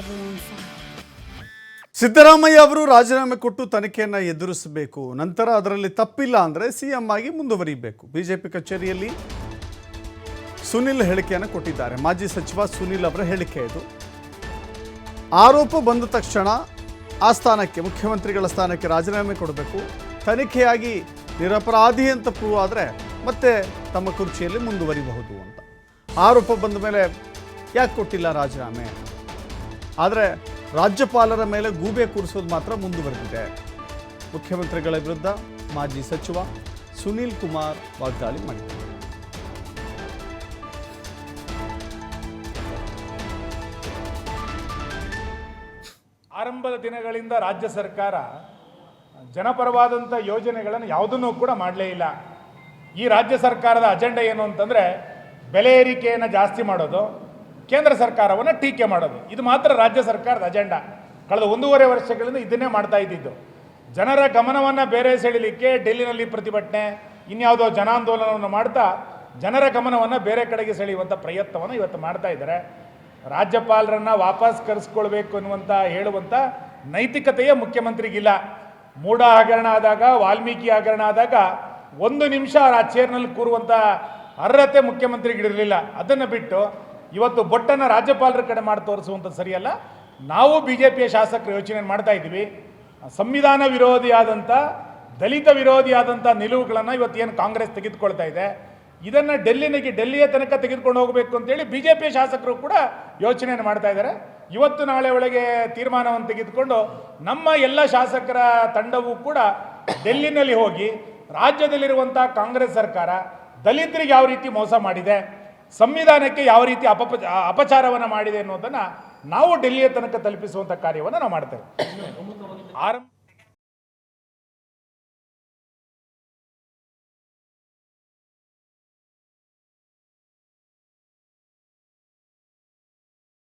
level on fire. Siddaramaiah ಅವರು ರಾಜೀನಾಮೆ ಕೊಟ್ಟು ತನಿಖೆಯನ್ನು ಎದುರಿಸಬೇಕು. ನಂತರ ಅದರಲ್ಲಿ ತಪ್ಪಿಲ್ಲ ಅಂದರೆ ಸಿಎಂ ಆಗಿ ಮುಂದುವರಿಯಬೇಕು. ಬಿಜೆಪಿ ಕಚೇರಿಯಲ್ಲಿ ಸುನಿಲ್ ಹೇಳಿಕೆಯನ್ನು ಕೊಟ್ಟಿದ್ದಾರೆ. ಮಾಜಿ ಸಚಿವ ಸುನಿಲ್ ಅವರ ಹೇಳಿಕೆ ಇದು. ಆರೋಪ ಬಂದ ತಕ್ಷಣ ಆ ಸ್ಥಾನಕ್ಕೆ, ಮುಖ್ಯಮಂತ್ರಿಗಳ ಸ್ಥಾನಕ್ಕೆ ರಾಜೀನಾಮೆ ಕೊಡಬೇಕು. ತನಿಖೆಯಾಗಿ ನಿರಪರಾಧಿ ಅಂತ ಪ್ರೂವ್ ಆದರೆ ಮತ್ತೆ ತಮ್ಮ ಕುರ್ಚಿಯಲ್ಲಿ ಮುಂದುವರಿಬಹುದು ಅಂತ. ಆರೋಪ ಬಂದ ಮೇಲೆ ಯಾಕೆ ಕೊಟ್ಟಿಲ್ಲ ರಾಜೀನಾಮೆ? ಆದರೆ ರಾಜ್ಯಪಾಲರ ಮೇಲೆ ಗೂಬೆ ಕೂರಿಸೋದು ಮಾತ್ರ ಮುಂದುವರೆದಿದೆ. ಮುಖ್ಯಮಂತ್ರಿಗಳ ವಿರುದ್ಧ ಮಾಜಿ ಸಚಿವ ಸುನೀಲ್ ಕುಮಾರ್ ವಾಗ್ದಾಳಿ ಮಾಡಿದ್ದಾರೆ. ಆರಂಭದ ದಿನಗಳಿಂದ ರಾಜ್ಯ ಸರ್ಕಾರ ಜನಪರವಾದಂಥ ಯೋಜನೆಗಳನ್ನು ಯಾವುದನ್ನೂ ಕೂಡ ಮಾಡಲೇ ಇಲ್ಲ. ಈ ರಾಜ್ಯ ಸರ್ಕಾರದ ಅಜೆಂಡಾ ಏನು ಅಂತಂದರೆ ಬೆಲೆ ಏರಿಕೆಯನ್ನು ಜಾಸ್ತಿ ಮಾಡೋದು, ಕೇಂದ್ರ ಸರ್ಕಾರವನ್ನು ಟೀಕೆ ಮಾಡೋದು. ಇದು ಮಾತ್ರ ರಾಜ್ಯ ಸರ್ಕಾರದ ಅಜೆಂಡಾ. ಕಳೆದ 1.5 ವರ್ಷಗಳಿಂದ ಇದನ್ನೇ ಮಾಡ್ತಾ ಇದ್ದಿದ್ದು. ಜನರ ಗಮನವನ್ನು ಬೇರೆ ಸೆಳೀಲಿಕ್ಕೆ ಡೆಲ್ಲಿನಲ್ಲಿ ಪ್ರತಿಭಟನೆ, ಇನ್ಯಾವುದೋ ಜನಾಂದೋಲನವನ್ನು ಮಾಡ್ತಾ ಜನರ ಗಮನವನ್ನು ಬೇರೆ ಕಡೆಗೆ ಸೆಳೆಯುವಂಥ ಪ್ರಯತ್ನವನ್ನು ಇವತ್ತು ಮಾಡ್ತಾ ಇದ್ದಾರೆ. ರಾಜ್ಯಪಾಲರನ್ನು ವಾಪಸ್ ಕರೆಸ್ಕೊಳ್ಬೇಕು ಅನ್ನುವಂಥ ಹೇಳುವಂಥ ನೈತಿಕತೆಯೇ ಮುಖ್ಯಮಂತ್ರಿಗಿಲ್ಲ. ಮೂಢ ಹಗರಣ ಆದಾಗ, ವಾಲ್ಮೀಕಿ ಹಗರಣ ಆದಾಗ 1 ನಿಮಿಷ ಆ ಚೇರ್ನಲ್ಲಿ ಕೂರುವಂಥ ಅರ್ಹತೆ ಮುಖ್ಯಮಂತ್ರಿಗಿರಲಿಲ್ಲ. ಅದನ್ನು ಬಿಟ್ಟು ಇವತ್ತು ಬೊಟ್ಟನ್ನು ರಾಜ್ಯಪಾಲರ ಕಡೆ ಮಾಡಿ ತೋರಿಸುವಂಥದ್ದು ಸರಿಯಲ್ಲ. ನಾವು BJPಯ ಶಾಸಕರು ಯೋಚನೆ ಮಾಡ್ತಾ ಇದ್ದೀವಿ. ಸಂವಿಧಾನ ವಿರೋಧಿಯಾದಂಥ, ದಲಿತ ವಿರೋಧಿಯಾದಂಥ ನಿಲುವುಗಳನ್ನು ಇವತ್ತೇನು ಕಾಂಗ್ರೆಸ್ ತೆಗೆದುಕೊಳ್ತಾ ಇದೆ, ಇದನ್ನು ಡೆಲ್ಲಿಯ ತನಕ ತೆಗೆದುಕೊಂಡು ಹೋಗಬೇಕು ಅಂತೇಳಿ BJPಯ ಶಾಸಕರು ಕೂಡ ಯೋಚನೆಯನ್ನು ಮಾಡ್ತಾ ಇದ್ದಾರೆ. ಇವತ್ತು ನಾಳೆ ಒಳಗೆ ತೀರ್ಮಾನವನ್ನು ತೆಗೆದುಕೊಂಡು ನಮ್ಮ ಎಲ್ಲ ಶಾಸಕರ ತಂಡವೂ ಕೂಡ ಡೆಲ್ಲಿನಲ್ಲಿ ಹೋಗಿ ರಾಜ್ಯದಲ್ಲಿರುವಂಥ ಕಾಂಗ್ರೆಸ್ ಸರ್ಕಾರ ದಲಿತರಿಗೆ ಯಾವ ರೀತಿ ಮೋಸ ಮಾಡಿದೆ, ಸಂವಿಧಾನಕ್ಕೆ ಯಾವ ರೀತಿ ಅಪಚಾರವನ್ನು ಮಾಡಿದೆ ಅನ್ನೋದನ್ನು ನಾವು ಡೆಲ್ಲಿಯ ತನಕ ತಲುಪಿಸುವಂಥ ಕಾರ್ಯವನ್ನು ನಾವು ಮಾಡ್ತೇವೆ.